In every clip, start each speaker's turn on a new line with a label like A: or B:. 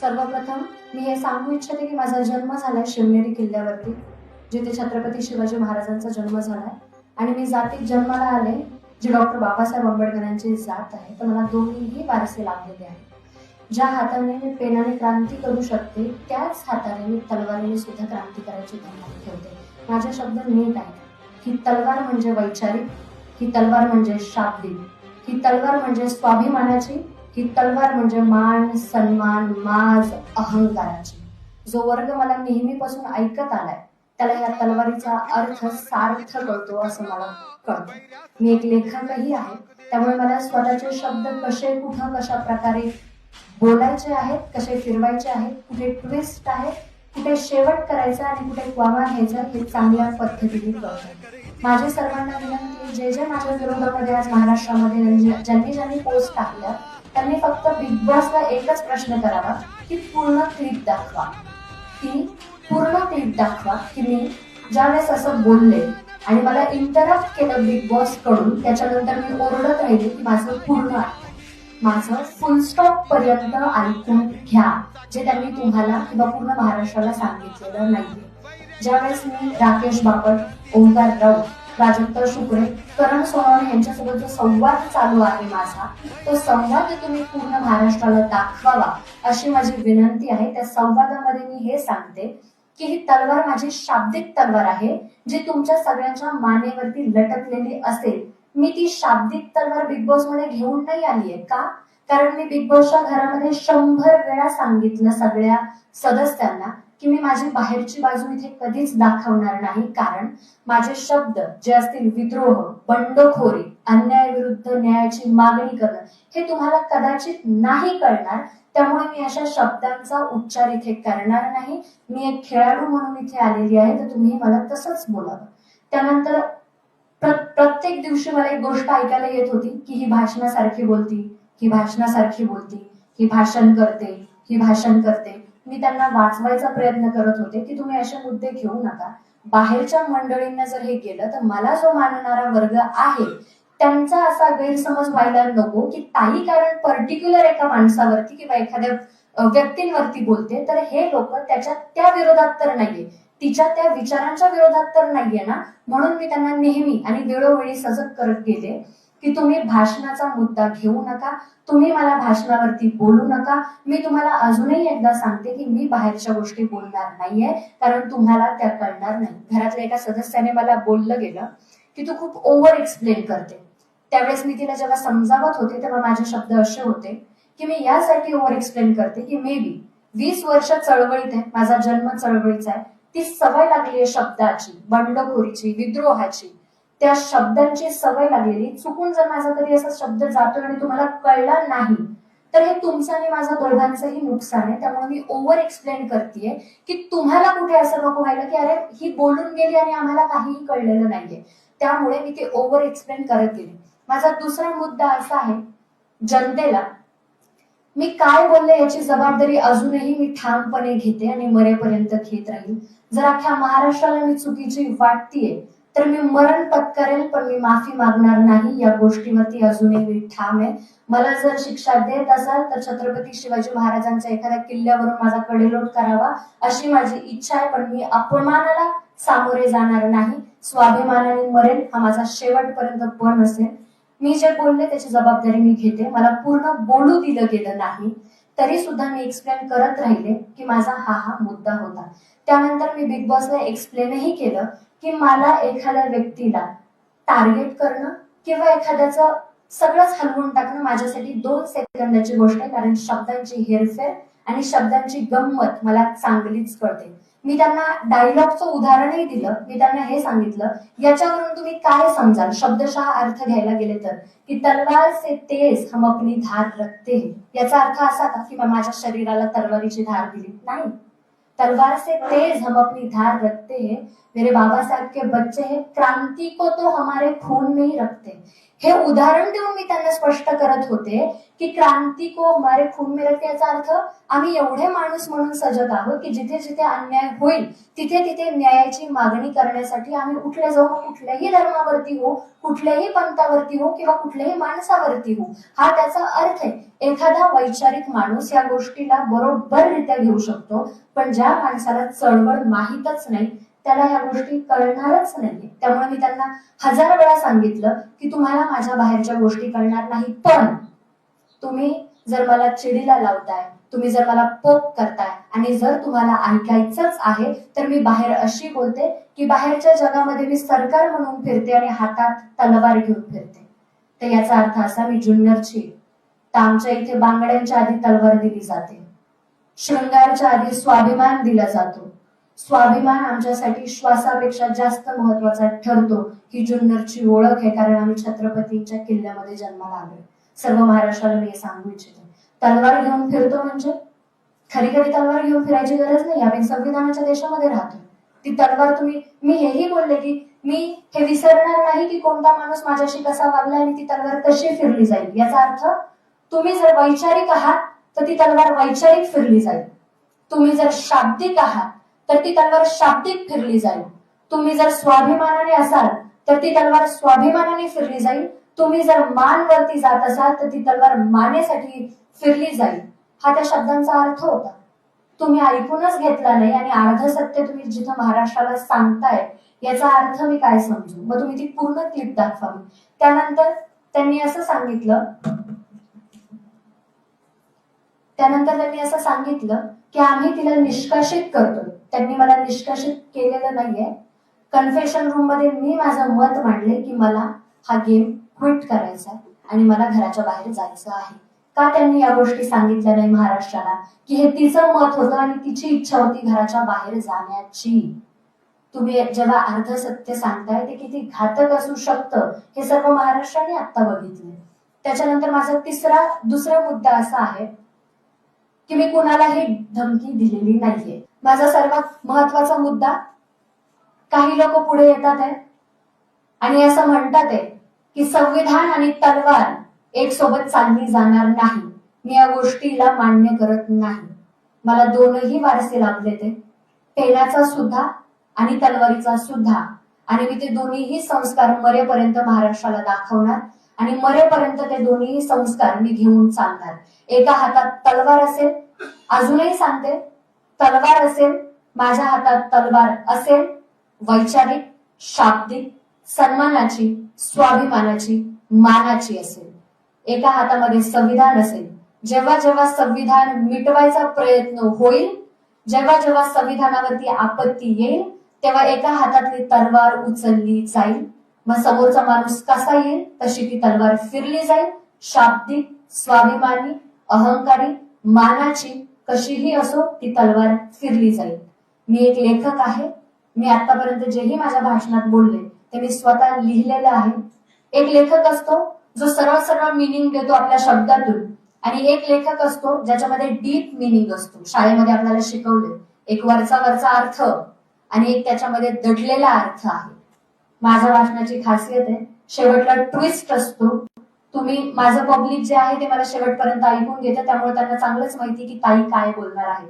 A: सर्वप्रथम मी हे सांगू इच्छिते की माझा जन्म झालाय शिवनेरी किल्ल्यावरती, जिथे छत्रपती शिवाजी महाराजांचा जन्म झालाय. आणि मी जातीत जन्माला आले जी डॉक्टर बाबासाहेब आंबेडकरांची जात आहे. तर मला दोन्हीही वारसे लाभलेले आहेत. ज्या हाताने मी पेनाने क्रांती करू शकते, त्याच हाताने मी तलवारीने सुद्धा क्रांती करायची धमक ठेवते. माझे शब्द नीट आहेत. ही तलवार म्हणजे वैचारिक, ही तलवार म्हणजे शाब्दिक, ही तलवार म्हणजे स्वाभिमानाची, ही तलवार म्हणजे मान सन्मान माज अहंकाराची. जो वर्ग मला नेहमीपासून ऐकत आलाय त्याला या तलवारीचा अर्थ सार्थ कळतो असं मला कळतं. मी एक लेखकही आहे, त्यामुळे मला स्वतःचे शब्द कसे कुठं कशा प्रकारे बोलायचे आहेत, कसे फिरवायचे आहेत, कुठे ट्विस्ट आहे, कुठे शेवट करायचा आणि कुठे क्वामा घ्यायचा हे चांगल्या पद्धतीने कळतं. माझे सर्वांना विनंती, जे जे माझ्या विरोधामध्ये आज महाराष्ट्रामध्ये ज्यांनी ज्यांनी पोस्ट टाकल्या त्यांनी फक्त बिग बॉसला एकच प्रश्न करावा की पूर्ण क्लिप दाखवा. ती पूर्ण क्लिप दाखवा की मी ज्यावेळेस असं बोलले आणि मला इंटरप्ट केलं बिग बॉस कडून, त्याच्यानंतर मी ओरडत राहिले की माझं पूर्ण ऐका, माझं फुल स्टॉप पर्यंत ऐकून घ्या, जे त्यांनी तुम्हाला किंवा पूर्ण महाराष्ट्राला सांगितलेलं नाहीये. ज्यावेळेस मी राकेश बापट, ओंकार राऊत, प्राजक्ता शुक्रे, करण सोनवणे यांच्यासोबत जो संवाद चालू आहे माझा, तो संवाद तुम्ही पूर्ण महाराष्ट्राला दाखवावा अशी माझी विनंती आहे. त्या संवादामध्ये मी हे सांगते की ही तलवार माझी शाब्दिक तलवार आहे, जी तुमच्या सगळ्यांच्या मानेवरती लटकलेली असेल. मी ती शाब्दिक तलवार बिग बॉस मध्ये घेऊन नाही आलीये. का? कारण मी बिग बॉसच्या घरामध्ये 100 वेळा सांगितलं सगळ्या सदस्यांना की मी माझी बाहेरची बाजू इथे कधीच दाखवणार नाही. कारण माझे शब्द जे असतील विद्रोह, बंडखोरी, अन्याय विरुद्ध न्यायाची मागणी करणं, हे तुम्हाला कदाचित नाही कळणार. त्यामुळे मी अशा शब्दांचा उच्चार इथे करणार नाही. मी एक खेळाडू म्हणून इथे आलेली आहे, तर तुम्ही मला तसंच बोलावं. त्यानंतर प्रत्येक दिवशी मला एक गोष्ट ऐकायला येत होती की ही भाषणासारखी बोलती, ही भाषणासारखी बोलती, ही भाषण करते, ही भाषण करते. मी त्यांना वाचवायचा प्रयत्न करत होते की तुम्ही असे मुद्दे घेऊ नका. बाहेरच्या मंडळींना जर हे केलं तर मला जो मानणारा वर्ग आहे त्यांचा असा गैरसमज व्हायला नको की ताई कारण पर्टिक्युलर एका माणसावरती किंवा एखाद्या व्यक्तींवरती बोलते तर हे लोक त्याच्या त्या विरोधात तर नाहीये, तिच्या त्या विचारांच्या विरोधात तर नाहीये ना. म्हणून मी त्यांना नेहमी आणि वेळोवेळी सजग करत गेले की तुम्ही भाषणाचा मुद्दा घेऊ नका, तुम्ही मला भाषणावरती बोलू नका. मी तुम्हाला अजूनही एकदा सांगते की मी बाहेरच्या गोष्टी बोलणार नाहीये, कारण तुम्हाला त्या कळणार नाही. घरातल्या एका सदस्याने मला बोललं गेलं की तू खूप ओव्हर एक्सप्लेन करते. त्यावेळेस मी तिला जेव्हा समजावत होते तेव्हा माझे शब्द असे होते की मी यासाठी ओव्हर एक्सप्लेन करते की मे बी 20 वर्ष चळवळीत आहे, माझा जन्म चळवळीचा आहे, ती सवय लागली आहे शब्दाची, बंडखोरीची, विद्रोहाची, त्या शब्दांची सवय लागलेली. चुकून जर माझा कधी असा शब्द जातोय आणि तुम्हाला कळला नाही तर हे तुमचं आणि माझं दोघांचंही नुकसान आहे. त्यामुळे मी ओव्हर एक्सप्लेन करतेय की तुम्हाला कुठे असं नको व्हायला की अरे ही बोलून गेली आणि आम्हाला काहीही कळलेलं नाहीये. त्यामुळे मी ते ओव्हर एक्सप्लेन करत गेले. माझा दुसरा मुद्दा असा आहे, जनतेला मी काय बोलले याची जबाबदारी अजूनही मी ठामपणे घेते आणि मरेपर्यंत घेत राहील. जर अख्ख्या महाराष्ट्राला मी चुकीची वाटतीये तर मी मरण पत्करेल, पण मी माफी मागणार नाही. या गोष्टीवरती अजूनही मी ठाम आहे. मला जर शिक्षा देत असाल तर छत्रपती शिवाजी महाराजांच्या एखाद्या किल्ल्यावरून माझा कडेलोट करावा अशी माझी इच्छा आहे, पण मी अपमानाला सामोरे जाणार नाही. स्वाभिमानाने मरेल, हा माझा शेवटपर्यंत पण असेल. मी जे बोलले त्याची जबाबदारी मी घेते. मला पूर्ण बोलू दिलं गेलं नाही तरी सुद्धा मी एक्सप्लेन करत राहिले की माझा हा मुद्दा होता. त्यानंतर मी बिग बॉसला एक्सप्लेनही केलं की मला एखाद्या व्यक्तीला टार्गेट करणं किंवा एखाद्याचं सगळंच हलवून टाकणं माझ्यासाठी 2 सेकंदाची गोष्ट आहे, कारण शब्दांची हेरफेर आणि शब्दांची गंमत मला चांगलीच कळते. मी त्यांना डायलॉगचं उदाहरणही दिलं. मी त्यांना हे सांगितलं याच्यावरून तुम्ही काय समजाल, शब्दशः अर्थ घ्यायला गेले तर, की तलवार से तेज हम अपनी धार रखते हैं. याचा अर्थ असा का की माझ्या शरीराला तलवारीची धार दिली नाही. तलवार से तेज हम अपनी धार रखते हैं, मेरे बाबा साहब के बच्चे हैं, क्रांति को तो हमारे खून में ही रखते हैं. हे उदाहरण देऊन मी त्यांना स्पष्ट करत होते की क्रांती को हमारे खून में रक्त, याचा अर्थ आम्ही एवढे माणूस म्हणून सजग आहोत की जिथे जिथे अन्याय होईल तिथे तिथे न्यायाची मागणी करण्यासाठी आम्ही उठले जाऊ, कुठल्याही धर्मावरती हो, कुठल्याही पंथावरती हो किंवा कुठल्याही माणसावरती हो. हा त्याचा अर्थ आहे. एखादा वैचारिक माणूस या गोष्टीला बरोबररित्या घेऊ शकतो, पण ज्या माणसाला चळवळ माहीतच नाही त्याला ह्या गोष्टी कळणारच नाही. त्यामुळे मी त्यांना 1000 वेळा सांगितलं की तुम्हाला माझ्या बाहेरच्या गोष्टी कळणार नाही, पण तुम्ही जर मला चिडीला लावताय, तुम्ही जर मला पोक करताय आणि जर तुम्हाला ऐकायचंच आहे तर मी बाहेर अशी बोलते की बाहेरच्या जगामध्ये मी सरकार म्हणून फिरते आणि हातात तलवार घेऊन फिरते. तर याचा अर्थ असा मी जुन्नरची, तर आमच्या इथे बांगड्यांच्या आधी तलवार दिली जाते, शृंगारच्या आधी स्वाभिमान दिला जातो. स्वाभिमान आमच्यासाठी श्वासापेक्षा जास्त महत्वाचा ठरतो. ही जुन्नरची ओळख आहे, कारण आम्ही छत्रपतींच्या किल्ल्यामध्ये जन्माला आलोय. सर्व महाराष्ट्राला मी हे सांगू इच्छिते. तलवार घेऊन फिरतो म्हणजे खरी खरी तलवार घेऊन फिरायची गरज नाही. आम्ही संविधानाच्या देशामध्ये राहतो. ती तलवार तुम्ही, मी हेही बोलले की मी हे विसरणार नाही की कोणता माणूस माझ्याशी कसा वागला आणि ती तलवार कशी फिरली जाईल. याचा अर्थ तुम्ही जर वैचारिक आहात तर ती तलवार वैचारिक फिरली जाईल. तुम्ही जर शाब्दिक आहात तर ती तलवार शाब्दिक फिरली जाईल. तुम्ही जर स्वाभिमानाने असाल तर ती तलवार स्वाभिमानाने फिरली जाईल. तुम्ही जर मानवरती जात असाल तर ती तलवार मानेसाठी फिरली जाईल. हा त्या शब्दांचा अर्थ होता. तुम्ही ऐकूनच घेतला नाही आणि अर्ध सत्य तुम्ही जिथं महाराष्ट्राला सांगताय याचा अर्थ मी काय समजू. मग तुम्ही ती पूर्ण क्लिप दाखवावी. त्यानंतर त्यांनी असं सांगितलं की आम्ही तिला निष्कासित करतोय. त्यांनी मला निष्कासित केलेलं नाहीये. कन्फेशन रूम मध्ये मी माझं मत मांडले की मला हा गेम क्विट करायचा आहे आणि मला घराच्या बाहेर जायचं आहे. का त्यांनी या गोष्टी सांगितल्या नाही महाराष्ट्राला की हे तिचं मत होतं आणि तिची इच्छा होती घराच्या बाहेर जाण्याची. तुम्ही जेव्हा अर्ध सत्य सांगताय ते किती घातक असू शकतं हे सर्व महाराष्ट्राने आता बघितले. त्याच्यानंतर माझा दुसरा मुद्दा असा आहे की मी कुणालाही धमकी दिलेली नाहीये. माझा सर्वात महत्वाचा मुद्दा, काही लोक पुढे येतात आहे आणि असं म्हणतात आहे की संविधान आणि तलवार एक सोबत चालली जाणार नाही. मी या गोष्टीला मान्य करत नाही. मला दोनही वारसे लाभले, ते पेनाचा सुद्धा आणि तलवारीचा सुद्धा, आणि मी ते दोन्हीही संस्कार मरेपर्यंत महाराष्ट्राला दाखवणार आणि मरेपर्यंत ते दोन्ही संस्कार मी घेऊन चालणार. एका हातात तलवार असेल, अजूनही सांगते तलवार असेल, माझ्या हातात तलवार असेल, वैचारिक, शाब्दिक, सन्मानाची, स्वाभिमानाची, मानाची असेल. एका हातामध्ये संविधान असेल. जेव्हा जेव्हा संविधान मिटवायचा प्रयत्न होईल, जेव्हा जेव्हा संविधानावरती आपत्ती येईल, तेव्हा एका हातातली तलवार उचलली जाईल. मग समोरचा माणूस कसा येईल तशी ती तलवार फिरली जाईल. शाब्दिक, स्वाभिमानी, अहंकारी, मानाची कशीही असो ती तलवार फिरली जाईल. मी एक लेखक आहे. मी आतापर्यंत जेही माझ्या भाषणात बोलले ते मी स्वतः लिहिलेलं आहे. एक लेखक असतो जो सरळ सरळ मिनिंग देतो आपल्या शब्दातून, आणि एक लेखक असतो ज्याच्यामध्ये डीप मिनिंग असतो. शाळेमध्ये आपल्याला शिकवले एक वरचा अर्थ आणि एक त्याच्यामध्ये दडलेला अर्थ आहे. माझ्या भाषणाची खासियत आहे शेवटला ट्विस्ट असतो. तुम्ही, माझं पब्लिक जे आहे ते मला शेवटपर्यंत ऐकून घेतं, त्यामुळे त्यांना चांगलंच माहिती की ताई काय बोलणार आहे.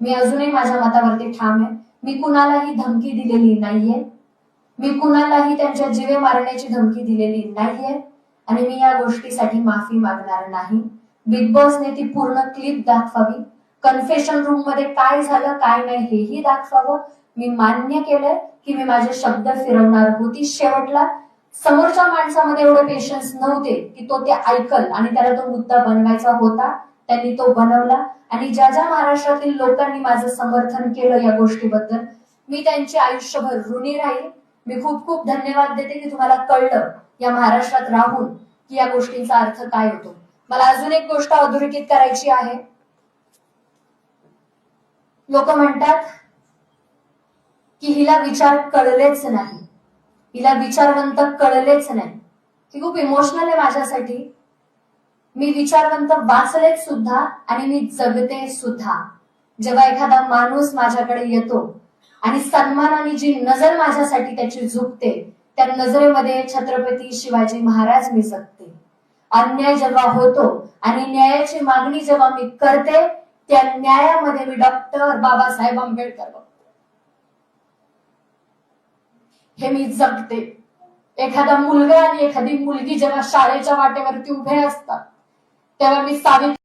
A: मी अजूनही माझ्या मतावरती ठाम आहे. मी कुणालाही धमकी दिलेली नाहीये. मी कुणालाही त्यांच्या जीवे मारण्याची धमकी दिलेली नाहीये आणि मी या गोष्टीसाठी माफी मागणार नाही. बिग बॉसने ती पूर्ण क्लिप दाखवावी. कन्फेशन रूम मध्ये काय झालं काय नाही हेही दाखवावं. मी मान्य केलंय की मी माझे शब्द फिरवणार होती. शेवटला समोरच्या माणसामध्ये एवढे पेशन्स नव्हते की तो ते ऐकल आणि त्याला तो मुद्दा बनवायचा होता. त्यांनी तो बनवला आणि ज्या ज्या महाराष्ट्रातील लोकांनी माझं समर्थन केलं या गोष्टीबद्दल मी त्यांचे आयुष्यभर ऋणी राहील. मी खूप खूप धन्यवाद देते की तुम्हाला कळलं या महाराष्ट्रात राहून की या गोष्टींचा अर्थ काय होतो. मला अजून एक गोष्ट अधोरेखित करायची आहे. लोक म्हणतात की हिला विचार कळलेच नाही, हिला विचारवंत कळलेच नाही. ही खूप इमोशनल आहे माझ्यासाठी. मी विचारवंत वाचलेच सुद्धा आणि मी जगते सुद्धा. जेव्हा एखादा माणूस माझ्याकडे येतो आणि सन्मानाने जी नजर माझ्यासाठी त्याची झुकते त्या नजरेमध्ये छत्रपती शिवाजी महाराज मी जगते. अन्याय जेव्हा होतो आणि न्यायाची मागणी जेव्हा मी करते, त्या न्यायामध्ये मी डॉक्टर बाबासाहेब आंबेडकर बघते. हे मी जगते. एखादा मुलगा आणि एखादी मुलगी जेव्हा शाळेच्या वाटेवरती उभे असतात, तेव्हा मी सावित्री